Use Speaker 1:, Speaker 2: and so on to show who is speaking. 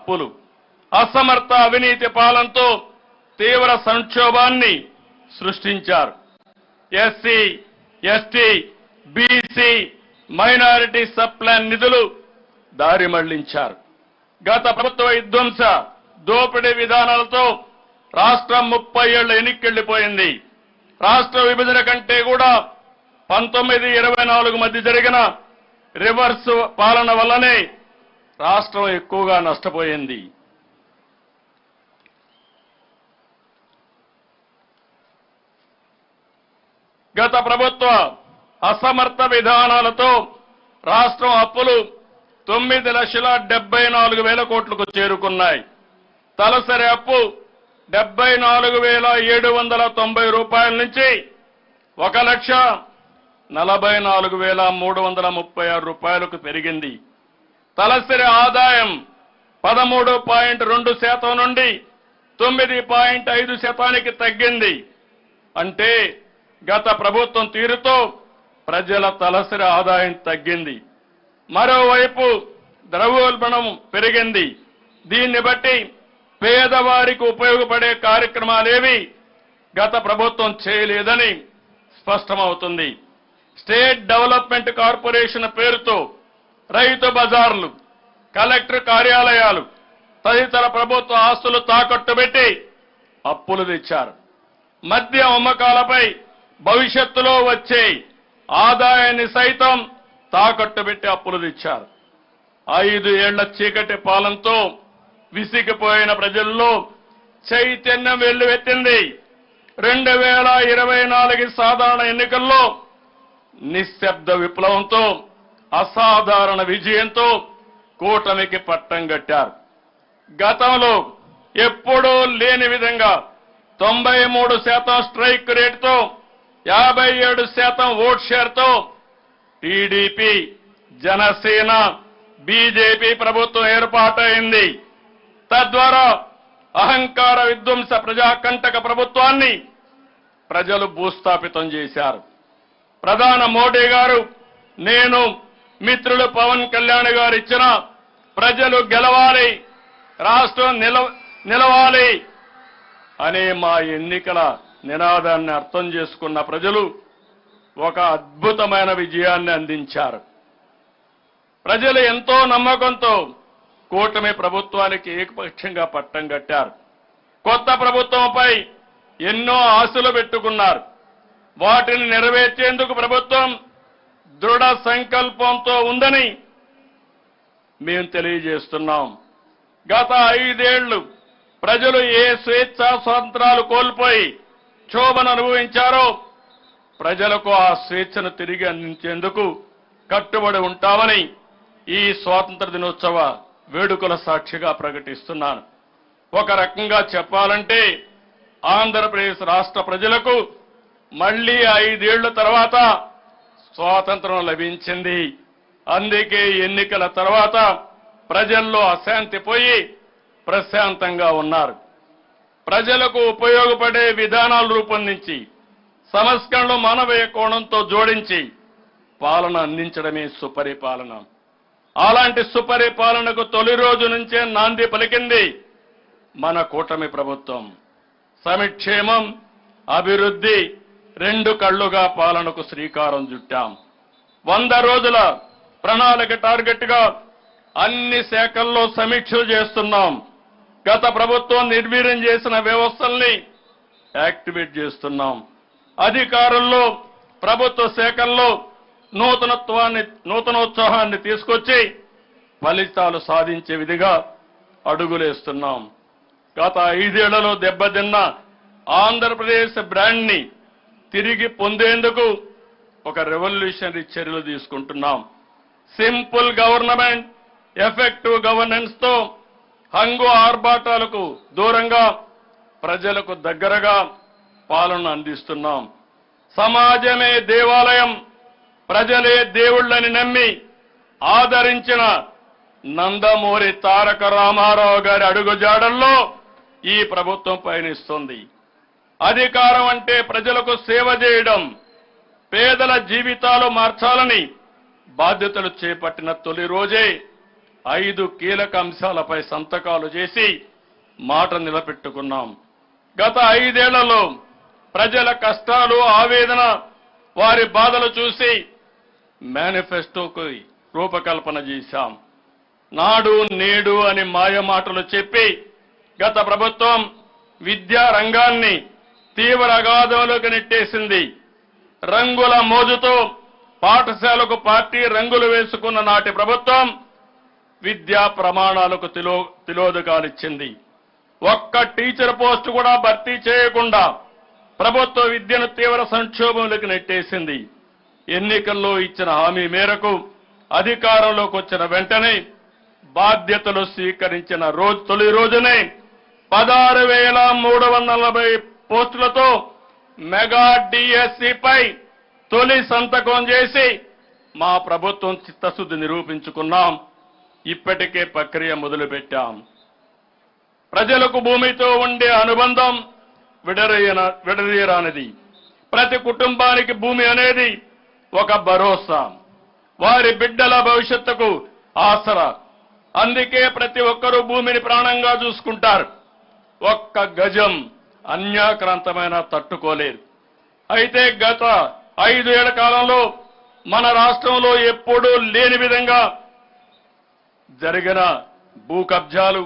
Speaker 1: అప్పులు, అసమర్థ అవినీతి పాలనతో తీవ్ర సంక్షోభాన్ని సృష్టించారు. SC, ST, BC, minority sub plan నిధులు దారి మళ్లించారు. గత ప్రభుత్వ విధ్వంస దోపిడీ విధానాలతో రాష్ట్రం 30 ఏళ్ల ఎన్నికెళ్లిపోయింది. రాష్ట్ర విభజన కంటే కూడా 1924 మధ్య జరిగిన రివర్స్ పాలన వల్లనే రాష్ట్రం ఎక్కువగా నష్టపోయింది. గత ప్రభుత్వ అసమర్థ విధానాలతో రాష్ట్రం అప్పులు 9,74,000 కోట్లకు చేరుకున్నాయి. తలసరి అప్పు 74,790 రూపాయల నుంచి 1,44,336 రూపాయలకు పెరిగింది. తలసరి ఆదాయం 13.2% నుండి 9.5% తగ్గింది. అంటే గత ప్రభుత్వం తీరుతో ప్రజల తలసరి ఆదాయం తగ్గింది. మరోవైపు ద్రవ్యోల్బణం పెరిగింది. దీన్ని బట్టి పేదవారికి ఉపయోగపడే కార్యక్రమాలేవి గత ప్రభుత్వం చేయలేదని స్పష్టమవుతుంది. స్టేట్ డెవలప్మెంట్ కార్పొరేషన్ పేరుతో రైతు బజార్లు, కలెక్టర్ కార్యాలయాలు తదితర ప్రభుత్వ ఆస్తులు తాకట్టు పెట్టి అప్పులు తెచ్చారు. మద్య అమ్మకాలపై భవిష్యత్తులో వచ్చే ఆదాయాన్ని సైతం తాకట్టు పెట్టి అప్పులు తెచ్చారు. 5 ఏళ్ల చీకటి పాలనతో విసిగిపోయిన ప్రజల్లో చైతన్యం వెల్లువెత్తింది. 2024 సాధారణ ఎన్నికల్లో నిశ్శబ్ద విప్లవంతో అసాధారణ విజయంతో కూటమికి పట్టం కట్టారు. గతంలో ఎప్పుడూ లేని విధంగా 93% స్ట్రైక్ రేటుతో 57% ఓట్ షేర్తో టీడీపీ, జనసేన, బీజేపీ ప్రభుత్వం ఏర్పాటైంది. తద్వారా అహంకార విధ్వంస ప్రజాకంటక ప్రభుత్వాన్ని ప్రజలు భూస్థాపితం చేశారు. ప్రధాని మోడీ గారు, నేను, మిత్రులు పవన్ కళ్యాణ్ గారు ఇచ్చిన ప్రజలు గెలవాలి, రాష్ట్రం నిలవాలి అనే మా ఎన్నికల నినాదాన్ని అర్థం చేసుకున్న ప్రజలు ఒక అద్భుతమైన విజయాన్ని అందించారు. ప్రజలు ఎంతో నమ్మకంతో కూటమి ప్రభుత్వానికి ఏకపక్షంగా పట్టం కట్టారు. కొత్త ప్రభుత్వంపై ఎన్నో ఆశలు పెట్టుకున్నారు. వాటిని నెరవేర్చేందుకు ప్రభుత్వం దృఢ సంకల్పంతో ఉందని మేము తెలియజేస్తున్నాం. గత 5 ఏళ్లు ప్రజలు ఏ స్వేచ్ఛా స్వాతంత్రాలు కోల్పోయి క్షోభను అనుభవించారో ప్రజలకు ఆ స్వేచ్ఛను తిరిగి అందించేందుకు కట్టుబడి ఉంటామని ఈ స్వాతంత్ర దినోత్సవ వేడుకల సాక్షిగా ప్రకటిస్తున్నాను. ఒక రకంగా చెప్పాలంటే ఆంధ్రప్రదేశ్ రాష్ట్ర ప్రజలకు మళ్లీ 5 ఏళ్ల తర్వాత స్వాతంత్రం లభించింది. అందుకే ఎన్నికల తర్వాత ప్రజల్లో అశాంతి పోయి ప్రశాంతంగా ఉన్నారు. ప్రజలకు ఉపయోగపడే విధానాలు రూపొందించి సంస్కరణలు మానవీయ కోణంతో జోడించి పాలన అందించడమే సుపరిపాలన. అలాంటి సుపరిపాలనకు తొలి రోజు నుంచే నాంది పలికింది మన కూటమి ప్రభుత్వం. సంక్షేమం, అభివృద్ధి 2 కళ్లుగా పాలనకు శ్రీకారం చుట్టాం. 100 రోజుల ప్రణాళిక టార్గెట్ గా అన్ని శాఖల్లో సమీక్షలు చేస్తున్నాం. గత ప్రభుత్వం నిర్వీర్యం చేసిన వ్యవస్థల్ని యాక్టివేట్ చేస్తున్నాం. అధికారుల్లో, ప్రభుత్వ శాఖల్లో నూతనోత్సాహాన్ని తీసుకొచ్చి ఫలితాలు సాధించే విధిగా అడుగులేస్తున్నాం. గత 5 ఏళ్లలో దెబ్బతిన్న ఆంధ్రప్రదేశ్ బ్రాండ్ ని తిరిగి పొందేందుకు ఒక రెవల్యూషనరీ చర్యలు తీసుకుంటున్నాం. సింపుల్ గవర్నమెంట్, ఎఫెక్టివ్ గవర్నెన్స్ తో హంగు ఆర్భాటాలకు దూరంగా ప్రజలకు దగ్గరగా పాలన అందిస్తున్నాం. సమాజమే దేవాలయం, ప్రజలే దేవుళ్ళని నమ్మి ఆదరించిన నందమూరి తారక రామారావు గారి అడుగుజాడల్లో ఈ ప్రభుత్వం పయనిస్తుంది. అధికారం అంటే ప్రజలకు సేవ చేయడం, పేదల జీవితాలు మార్చాలని బాధ్యతలు చేపట్టిన తొలి రోజే 5 కీలక అంశాలపై సంతకాలు చేసి మాట నిలబెట్టుకున్నాం. గత 5 ఏళ్లలో ప్రజల కష్టాలు, ఆవేదన, వారి బాధలు చూసి మేనిఫెస్టోకు రూపకల్పన చేశాం. నాడు నేడు అని మాయ మాటలు చెప్పి గత ప్రభుత్వం విద్యా రంగాన్ని తీవ్ర అగాధంలోకి నెట్టేసింది. రంగుల మోజుతో పాఠశాలకు పార్టీ రంగులు వేసుకున్న నాటి ప్రభుత్వం విద్యా ప్రమాణాలకు తిలోదకాలిచ్చింది. ఒక్క టీచర్ పోస్టు కూడా భర్తీ చేయకుండా ప్రభుత్వ విద్యను తీవ్ర సంక్షోభంలోకి నెట్టేసింది. ఎన్నికల్లో ఇచ్చిన హామీ మేరకు అధికారంలోకి వచ్చిన వెంటనే బాధ్యతలు స్వీకరించిన తొలి రోజునే 16,340 పోస్టులతో మెగా డిఎస్సిపై తొలి సంతకం చేసి మా ప్రభుత్వం చిత్తశుద్ధి నిరూపించుకున్నాం. ఇప్పటికే ప్రక్రియ మొదలుపెట్టాం. ప్రజలకు భూమితో ఉండే అనుబంధం విడదీయరానిది. ప్రతి కుటుంబానికి భూమి అనేది ఒక భరోసా, వారి బిడ్డల భవిష్యత్తుకు ఆసరా. అందుకే ప్రతి ఒక్కరూ భూమిని ప్రాణంగా చూసుకుంటారు. ఒక్క గజం అన్యాక్రాంతమైన తట్టుకోలేదు. అయితే గత 5 ఏళ్ల కాలంలో మన రాష్ట్రంలో ఎప్పుడూ లేని విధంగా జరిగిన భూ కబ్జాలు,